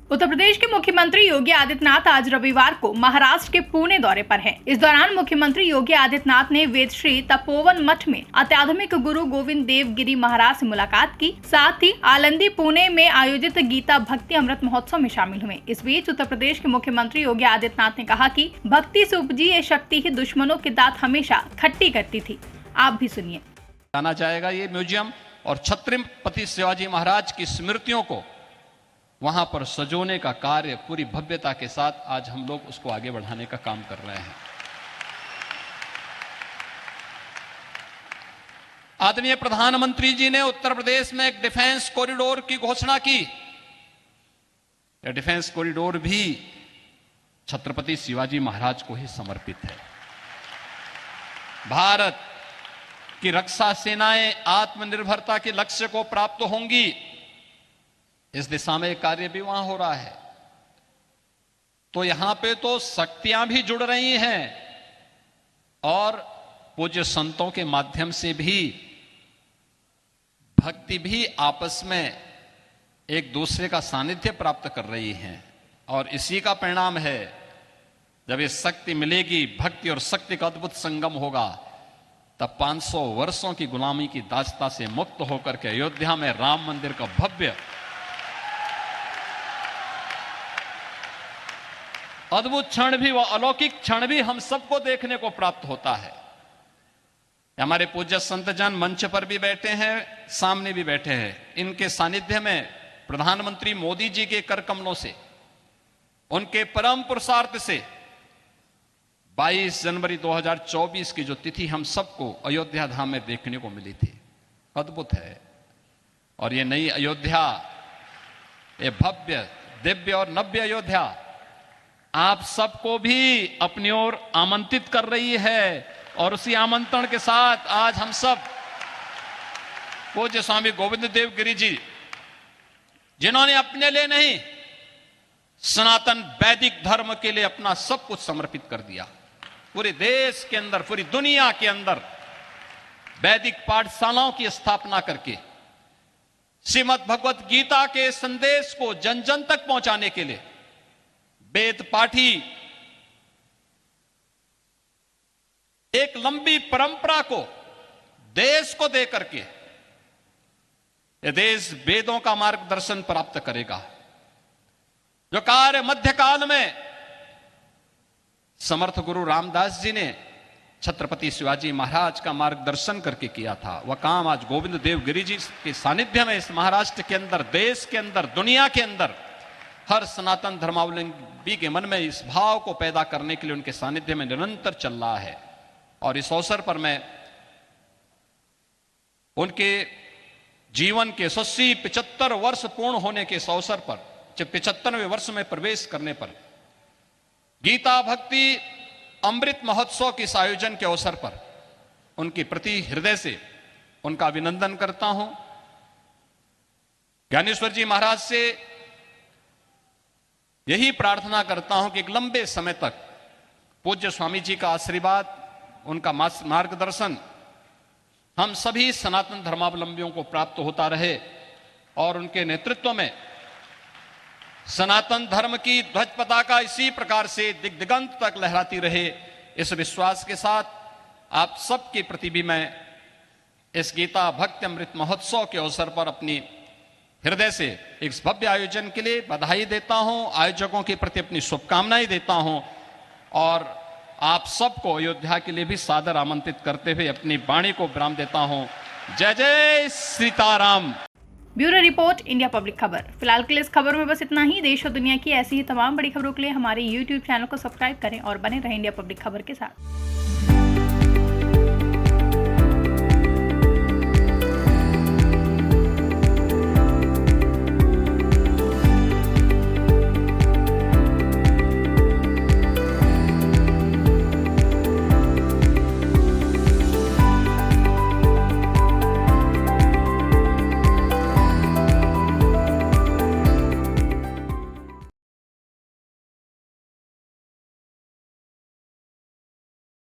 उत्तर प्रदेश के मुख्यमंत्री योगी आदित्यनाथ आज रविवार को महाराष्ट्र के पुणे दौरे पर हैं। इस दौरान मुख्यमंत्री योगी आदित्यनाथ ने वेदश्री तपोवन मठ में अत्याधुनिक गुरु गोविंद देव गिरी महाराज से मुलाकात की, साथ ही आलंदी पुणे में आयोजित गीता भक्ति अमृत महोत्सव में शामिल हुए। इस बीच उत्तर प्रदेश के मुख्यमंत्री योगी आदित्यनाथ ने कहा कि भक्ति से उपजी ये शक्ति ही दुश्मनों की दांत हमेशा खट्टी करती थी। आप भी सुनिए। जाना जाएगा ये म्यूजियम और छत्रपति शिवाजी महाराज की स्मृतियों को वहां पर सजोने का कार्य पूरी भव्यता के साथ आज हम लोग उसको आगे बढ़ाने का काम कर रहे हैं। आदरणीय प्रधानमंत्री जी ने उत्तर प्रदेश में एक डिफेंस कॉरिडोर की घोषणा की। यह डिफेंस कॉरिडोर भी छत्रपति शिवाजी महाराज को ही समर्पित है। भारत की रक्षा सेनाएं आत्मनिर्भरता के लक्ष्य को प्राप्त होंगी, इस दिशा में कार्य भी वहां हो रहा है। तो यहां पे तो शक्तियां भी जुड़ रही हैं और पूज्य संतों के माध्यम से भी भक्ति भी आपस में एक दूसरे का सानिध्य प्राप्त कर रही हैं। और इसी का परिणाम है, जब ये शक्ति मिलेगी, भक्ति और शक्ति का अद्भुत संगम होगा, तब 500 वर्षों की गुलामी की दास्ता से मुक्त होकर के अयोध्या में राम मंदिर का भव्य अद्भुत क्षण भी, वह अलौकिक क्षण भी हम सबको देखने को प्राप्त होता है। हमारे पूज्य संतजन मंच पर भी बैठे हैं, सामने भी बैठे हैं। इनके सानिध्य में प्रधानमंत्री मोदी जी के कर कमलों से, उनके परम पुरुषार्थ से 22 जनवरी 2024 की जो तिथि हम सबको अयोध्या धाम में देखने को मिली थी, अद्भुत है। और ये नई अयोध्या, ये भव्य दिव्य और नव्य अयोध्या आप सबको भी अपनी ओर आमंत्रित कर रही है। और उसी आमंत्रण के साथ आज हम सब पूज्य स्वामी गोविंद देव गिरी जी, जिन्होंने अपने लिए नहीं, सनातन वैदिक धर्म के लिए अपना सब कुछ समर्पित कर दिया, पूरे देश के अंदर, पूरी दुनिया के अंदर वैदिक पाठशालाओं की स्थापना करके श्रीमद् भगवत गीता के संदेश को जन जन तक पहुंचाने के लिए वेद पाठी एक लंबी परंपरा को देश को दे करके यह देश वेदों का मार्गदर्शन प्राप्त करेगा। जो कार्य मध्यकाल में समर्थ गुरु रामदास जी ने छत्रपति शिवाजी महाराज का मार्गदर्शन करके किया था, वह काम आज गोविंद देव गिरी जी के सानिध्य में इस महाराष्ट्र के अंदर, देश के अंदर, दुनिया के अंदर हर सनातन धर्मावलंबी के मन में इस भाव को पैदा करने के लिए उनके सानिध्य में निरंतर चल रहा है। और इस अवसर पर मैं उनके जीवन के 75 वर्ष पूर्ण होने के इस अवसर पर, जब 75वें वर्ष में प्रवेश करने पर, गीता भक्ति अमृत महोत्सव के इस आयोजन के अवसर पर उनके प्रति हृदय से उनका अभिनंदन करता हूं। ज्ञानेश्वर जी महाराज से यही प्रार्थना करता हूं कि एक लंबे समय तक पूज्य स्वामी जी का आशीर्वाद, उनका मार्गदर्शन हम सभी सनातन धर्मावलंबियों को प्राप्त होता रहे और उनके नेतृत्व में सनातन धर्म की ध्वज पताका इसी प्रकार से दिग्दिगंत तक लहराती रहे। इस विश्वास के साथ आप सबके प्रति भी मैं इस गीता भक्ति अमृत महोत्सव के अवसर पर अपनी हृदय से इस भव्य आयोजन के लिए बधाई देता हूं, आयोजकों के प्रति अपनी शुभकामनाएं देता हूं और आप सबको अयोध्या के लिए भी सादर आमंत्रित करते हुए अपनी वाणी को विराम देता हूं। जय जय Sitaram. Bureau report, India public खबर। फिलहाल के लिए इस खबर में बस इतना ही। देश और दुनिया की ऐसी ही तमाम बड़ी खबरों के लिए हमारे YouTube चैनल को सब्सक्राइब करें और बने रहें इंडिया पब्लिक खबर के साथ।